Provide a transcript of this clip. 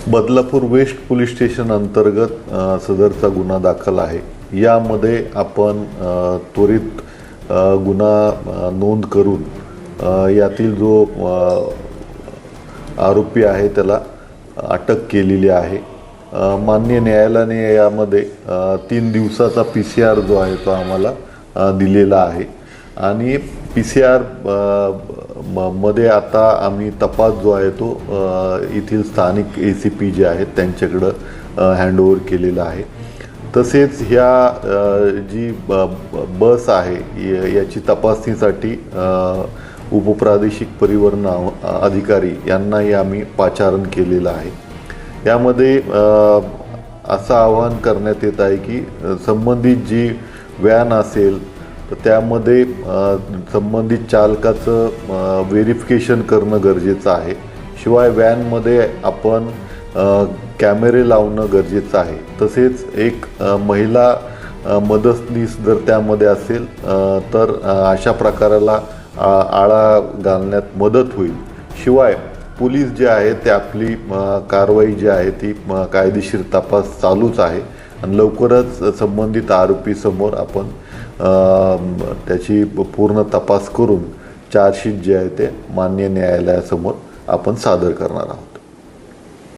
Badlapur waste police station अंतर्गत सदरचा गुन्हा दाखल आहे। यामध्ये आपण त्वरित गुन्हा नोंद करून यातील जो आरोपी आहे त्याला अटक केलेली आहे। माननीय न्यायालयाने यामध्ये 3 दिवसाचा PCR जो आहे तो आम्हाला दिलेला आहे आणि PCR मध्ये आता आम्ही तपास जो आहे तो येथील स्थानिक ACP जे आहेत त्यांच्याकडे हँडओव्हर केलेला आहे। तसेच ह्या जी बस आहे याची तपासणीसाठी उपप्रादेशिक परिवहन अधिकारी यांनाही आम्ही पाचारण केलेलं आहे। यामध्ये असं आवाहन करण्यात येत आहे की संबंधित जी व्हॅन असेल तर त्यामध्ये संबंधित चालकाचं व्हेरिफिकेशन करणं गरजेचं आहे। शिवाय व्हॅनमध्ये आपण कॅमेरे लावणं गरजेचं आहे। तसेच एक महिला मदतनीस जर त्यामध्ये असेल तर अशा प्रकाराला आळा घालण्यात मदत होईल। शिवाय पोलीस जे आहे ते आपली कारवाई जी आहे ती कायदेशीर तपास चालूच आहे आणि लवकरच संबंधित आरोपीसमोर आपण त्याची पूर्ण तपास करून चार्जशीट जे आहे ते माननीय न्यायालयासमोर आपण सादर करणार आहोत।